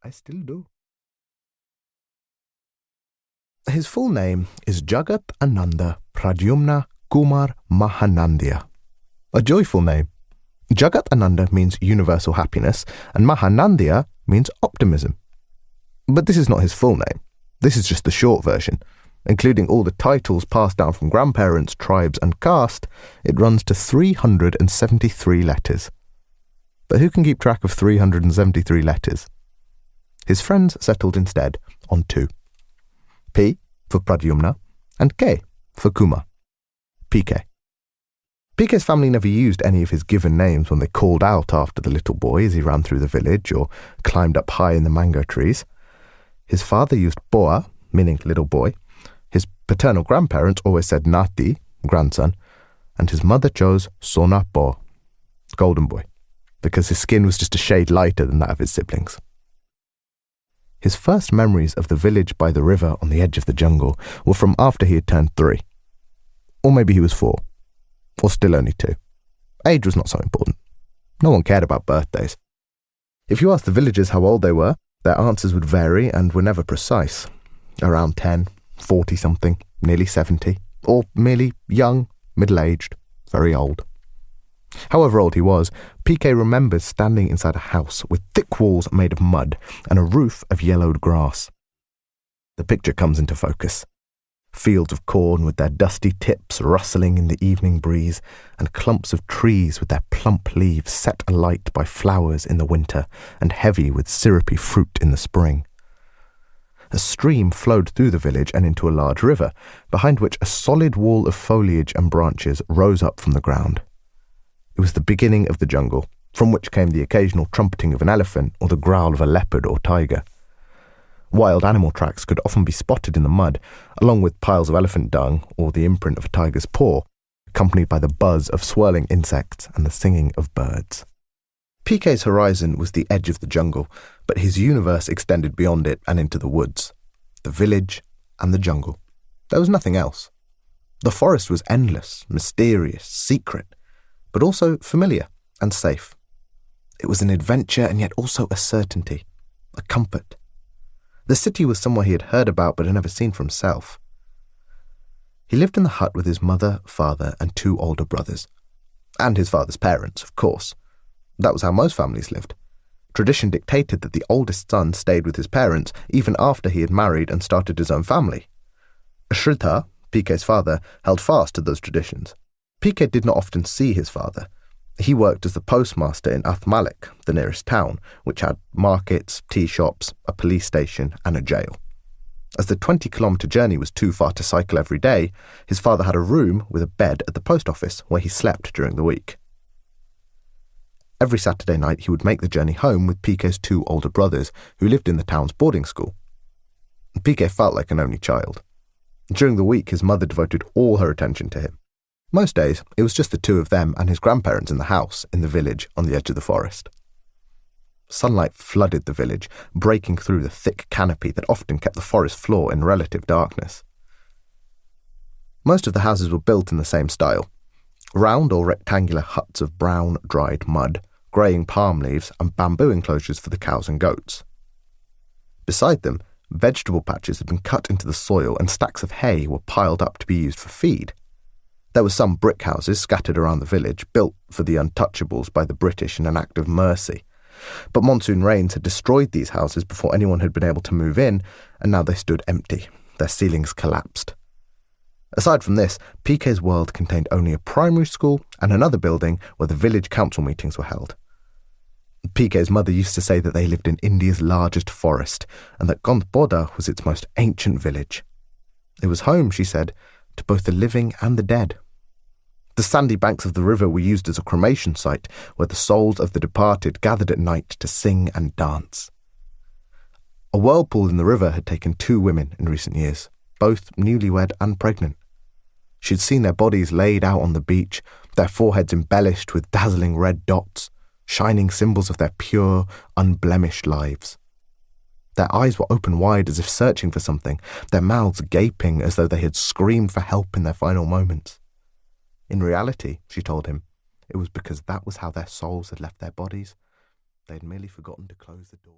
I still do. His full name is Jagat Ananda Pradyumna Kumar Mahanandya. A joyful name. Jagat Ananda means universal happiness, and Mahanandya means optimism. But this is not his full name. This is just the short version. Including all the titles passed down from grandparents, tribes, and caste, it runs to 373 letters. But who can keep track of 373 letters? His friends settled instead on 2. P for Pradyumna and K for Kumar. PK. PK's family never used any of his given names when they called out after the little boy as he ran through the village or climbed up high in the mango trees. His father used Boa, meaning little boy. His paternal grandparents always said Nati, grandson, and his mother chose Sona Bo, golden boy, because his skin was just a shade lighter than that of his siblings. His first memories of the village by the river on the edge of the jungle were from after he had turned 3. Or maybe he was 4. Or still only 2. Age was not so important. No one cared about birthdays. If you asked the villagers how old they were, their answers would vary and were never precise. Around 10, 40-something, nearly 70, or merely young, middle-aged, very old. However old he was, PK remembers standing inside a house with thick walls made of mud and a roof of yellowed grass. The picture comes into focus. Fields of corn with their dusty tips rustling in the evening breeze, and clumps of trees with their plump leaves set alight by flowers in the winter and heavy with syrupy fruit in the spring. A stream flowed through the village and into a large river, behind which a solid wall of foliage and branches rose up from the ground. It was the beginning of the jungle, from which came the occasional trumpeting of an elephant or the growl of a leopard or tiger. Wild animal tracks could often be spotted in the mud, along with piles of elephant dung or the imprint of a tiger's paw, accompanied by the buzz of swirling insects and the singing of birds. PK's horizon was the edge of the jungle, but his universe extended beyond it and into the woods, the village and the jungle. There was nothing else. The forest was endless, mysterious, secret, but also familiar and safe. It was an adventure and yet also a certainty, a comfort. The city was somewhere he had heard about but had never seen for himself. He lived in the hut with his mother, father, and 2 older brothers. And his father's parents, of course. That was how most families lived. Tradition dictated that the oldest son stayed with his parents even after he had married and started his own family. Shridhar, PK's father, held fast to those traditions. PK did not often see his father. He worked as the postmaster in Athmalik, the nearest town, which had markets, tea shops, a police station, and a jail. As the 20-kilometre journey was too far to cycle every day, his father had a room with a bed at the post office where he slept during the week. Every Saturday night he would make the journey home with PK's 2 older brothers, who lived in the town's boarding school. PK felt like an only child. During the week, his mother devoted all her attention to him. Most days, it was just the 2 of them and his grandparents in the house in the village on the edge of the forest. Sunlight flooded the village, breaking through the thick canopy that often kept the forest floor in relative darkness. Most of the houses were built in the same style. Round or rectangular huts of brown, dried mud, greying palm leaves and bamboo enclosures for the cows and goats. Beside them, vegetable patches had been cut into the soil and stacks of hay were piled up to be used for feed. There were some brick houses scattered around the village, built for the untouchables by the British in an act of mercy. But monsoon rains had destroyed these houses before anyone had been able to move in, and now they stood empty, their ceilings collapsed. Aside from this, PK's world contained only a primary school and another building where the village council meetings were held. PK's mother used to say that they lived in India's largest forest, and that Gondboda was its most ancient village. It was home, she said, to both the living and the dead. The sandy banks of the river were used as a cremation site where the souls of the departed gathered at night to sing and dance. A whirlpool in the river had taken 2 women in recent years, both newlywed and pregnant. She'd seen their bodies laid out on the beach, their foreheads embellished with dazzling red dots, shining symbols of their pure, unblemished lives. Their eyes were open wide as if searching for something, their mouths gaping as though they had screamed for help in their final moments. In reality, she told him, it was because that was how their souls had left their bodies. They had merely forgotten to close the door.